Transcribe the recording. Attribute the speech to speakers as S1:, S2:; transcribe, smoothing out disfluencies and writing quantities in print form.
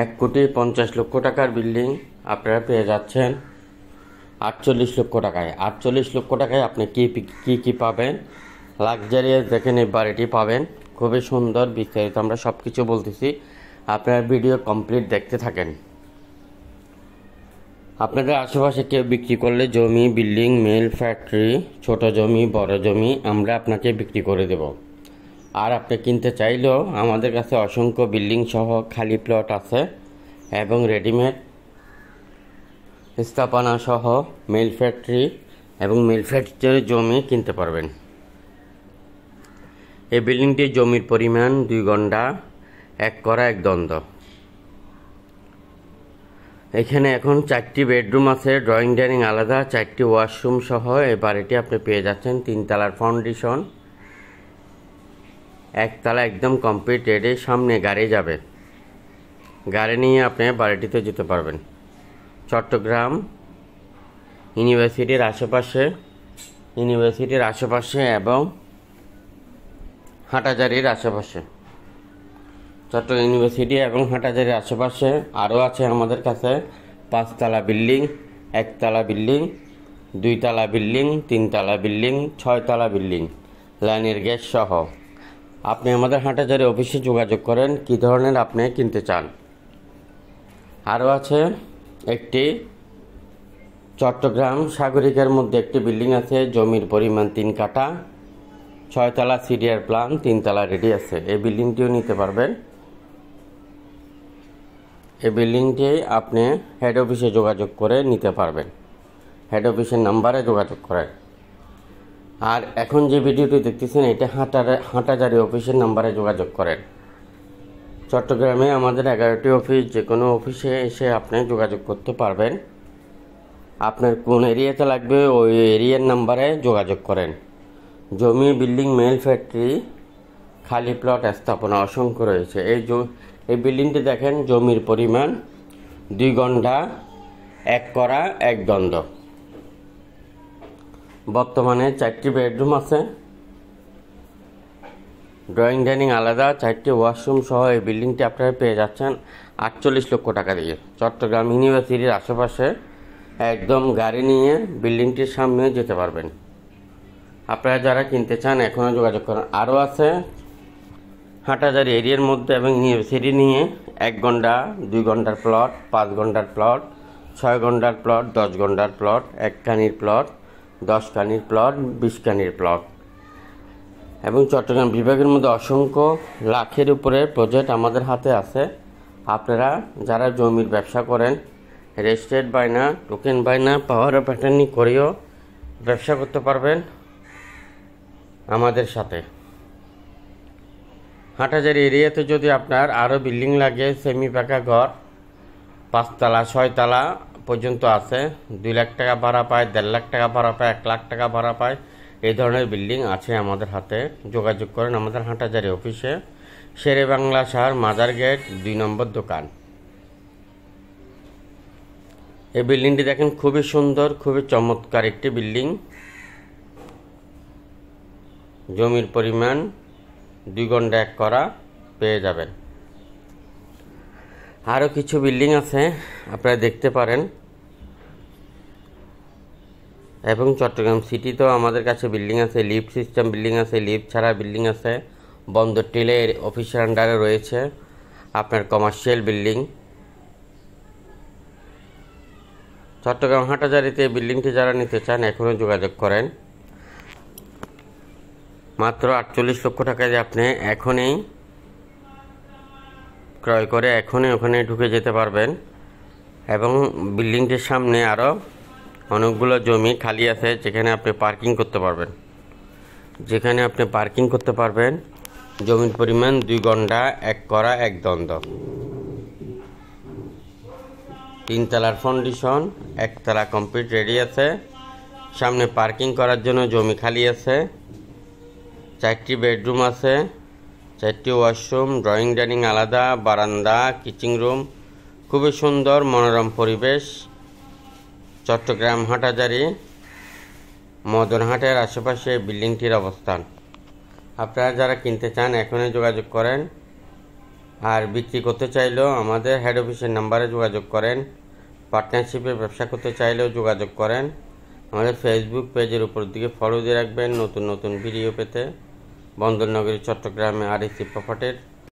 S1: 1,50,00,000 টাকার বিল্ডিং আপনারা পেয়ে যাচ্ছেন 48 লক্ষ টাকায়। 48 লক্ষ টাকায় আপনি কি পাবেন? লাক্সারিয়াস দেখেন এই বাড়িটি পাবেন, খুবই সুন্দর। বিস্তারিত আমরা সব কিছু বলতেছি, আপনারা ভিডিও কমপ্লিট দেখতে থাকেন। আপনাদের আশেপাশে কেউ বিক্রি করলে জমি, বিল্ডিং, মিল, ফ্যাক্টরি, ছোট জমি, বড় জমি আমরা আপনাকে বিক্রি করে দেব। আর আপনি কিনতে চাইলেও আমাদের কাছে অসংখ্য বিল্ডিং সহ খালি প্লট আছে এবং রেডিমেড স্থাপনা সহ মিল ফ্যাক্টরি এবং মিল ফ্যাক্টরির জমি কিনতে পারবেন। এই বিল্ডিংটির জমির পরিমাণ 2 গন্ডা 1 করা 1 দ্বন্দ্ব। এখানে এখন 4টি বেডরুম আছে, ড্রয়িং ডাইনিং আলাদা, 4টি ওয়াশরুম সহ এই বাড়িটি আপনি পেয়ে যাচ্ছেন। 3 তলার ফাউন্ডেশন, 1 তলা একদম কমপ্লিট রেডি। সামনে গাড়ি যাবে, গাড়ি নিয়ে আপনি বাড়িটিতে যেতে পারবেন। চট্টগ্রাম ইউনিভার্সিটির আশেপাশে এবং হাটাজারির আশেপাশে, চট্টগ্রাম ইউনিভার্সিটি এবং হাটাজারির আশেপাশে আরও আছে আমাদের কাছে 5 তলা বিল্ডিং, 1 তলা বিল্ডিং, 2 তলা বিল্ডিং, 3 তলা বিল্ডিং, 6 তলা বিল্ডিং, লাইনের গ্যাস সহ। আপনি আমাদের হাটাজারি অফিসে যোগাযোগ করেন কী ধরনের আপনি কিনতে চান। আরও আছে একটি চট্টগ্রাম সাগরিকার মধ্যে একটি বিল্ডিং আছে, জমির পরিমাণ 3 কাঠা, 6 তলা সিডিআর প্ল্যান, 3 তলা রেডি আছে। এই বিল্ডিংটিও নিতে পারবেন। এই বিল্ডিংটি আপনি হেড অফিসে যোগাযোগ করে নিতে পারবেন, হেড অফিসের নাম্বারে যোগাযোগ করেন। আর এখন যে ভিডিওটি দেখতেছেন এটা হাটাজারি অফিসের নাম্বারে যোগাযোগ করেন। চট্টগ্রামে আমাদের 11টি অফিস, যে কোনো অফিসে এসে আপনি যোগাযোগ করতে পারবেন। আপনার কোন এরিয়াতে লাগবে ওই এরিয়ার নাম্বারে যোগাযোগ করেন। জমি, বিল্ডিং, মেল ফ্যাক্টরি, খালি প্লট, স্থাপনা অসংখ্য রয়েছে। এই বিল্ডিংটি দেখেন, জমির পরিমাণ 2 গন্ডা 1 করা 1 দ্বন্দ্ব। বর্তমানে 4টি বেডরুম আছে, ড্রয়িং ডাইনিং আলাদা, 4টি ওয়াশরুম সহ এই বিল্ডিংটি আপনারা পেয়ে যাচ্ছেন 48 লক্ষ টাকা দিয়ে। চট্টগ্রাম ইউনিভার্সিটির আশেপাশে একদম গাড়ি নিয়ে বিল্ডিংটির সামনে যেতে পারবেন। আপনারা যারা কিনতে চান এখনও যোগাযোগ করেন। আরও আছে হাটাজারি এরিয়ার মধ্যে এবং ইউনিভার্সিটি নিয়ে 1 গন্ডা 2 গন্ডার প্লট, 5 গন্ডার প্লট, 6 গন্ডার প্লট, 10 গন্ডার প্লট, 1 কানির প্লট, 10 কানির প্লট, 20 কানির প্লট এবং চট্টগ্রাম বিভাগের মধ্যে অসংখ্য লাখের উপরে প্রজেক্ট আমাদের হাতে আছে। আপনারা যারা জমির ব্যবসা করেন, রেজিস্ট্রেড বায়না, টোকেন বায়না, পাওয়ার অফ অ্যাটর্নি করেও ব্যবসা করতে পারবেন আমাদের সাথে। হাটাজারি এরিয়াতে যদি আপনার আরও বিল্ডিং লাগে, সেমি পাকা ঘর 5 তলা 6 তলা পর্যন্ত আছে, 2 লাখ টাকা ভাড়া পায়, 1.5 লাখ টাকা ভাড়া পায়, 1 লাখ টাকা ভাড়া পায়, এই ধরনের বিল্ডিং আছে আমাদের হাতে। যোগাযোগ করেন আমাদের হাটাজারি অফিসে, শেরে বাংলা শহর, মাজার গেট, 2 নম্বর দোকান। এই বিল্ডিংটি দেখেন, খুবই সুন্দর, খুবই চমৎকার একটি বিল্ডিং। জমির পরিমাণ 2 গন্ডা 1 করা পেয়ে যাবেন। আরও কিছু বিল্ডিং আছে আপনারা দেখতে পারেন এবং চট্টগ্রাম সিটিতেও আমাদের কাছে বিল্ডিং আছে, লিফট সিস্টেম বিল্ডিং আছে, লিফট ছাড়া বিল্ডিং আছে, বন্দর টিলের অফিসের আন্ডারে রয়েছে আপনার কমার্শিয়াল বিল্ডিং। চট্টগ্রাম হাটাজারিতে বিল্ডিংটি যারা নিতে চান এখনও যোগাযোগ করেন। মাত্র 48 লক্ষ টাকা দিয়ে আপনি এখনই ক্রয় করে এখনই ওখানে ঢুকে যেতে পারবেন। এবং বিল্ডিংটির সামনে আরও অনেকগুলো জমি খালি আছে যেখানে আপনি পার্কিং করতে পারবেন। জমির পরিমাণ 2 গন্ডা 1 করা 1 দ্বন্দ্ব, 3 তলার ফাউন্ডেশন, 1 তলা কমপ্লিট রেডি আছে। সামনে পার্কিং করার জন্য জমি খালি আছে, 4টি বেডরুম আছে, 4টি ওয়াশরুম, ড্রয়িং ডাইনিং আলাদা, বারান্দা, কিচেন রুম, খুবই সুন্দর মনোরম পরিবেশ। চট্টগ্রাম হাটাজারি মদনহাটের আশেপাশে বিল্ডিংটির অবস্থান। আপনারা যারা কিনতে চান এখনই যোগাযোগ করেন। আর বিক্রি করতে চাইলেও আমাদের হেড অফিসের নাম্বারে যোগাযোগ করেন। পার্টনারশিপে ব্যবসা করতে চাইলেও যোগাযোগ করেন। আমাদের ফেসবুক পেজের উপর দিকে ফলো দিয়ে রাখবেন নতুন নতুন ভিডিও পেতে। বন্দরনগরী চট্টগ্রামে আরএসি প্রপার্টির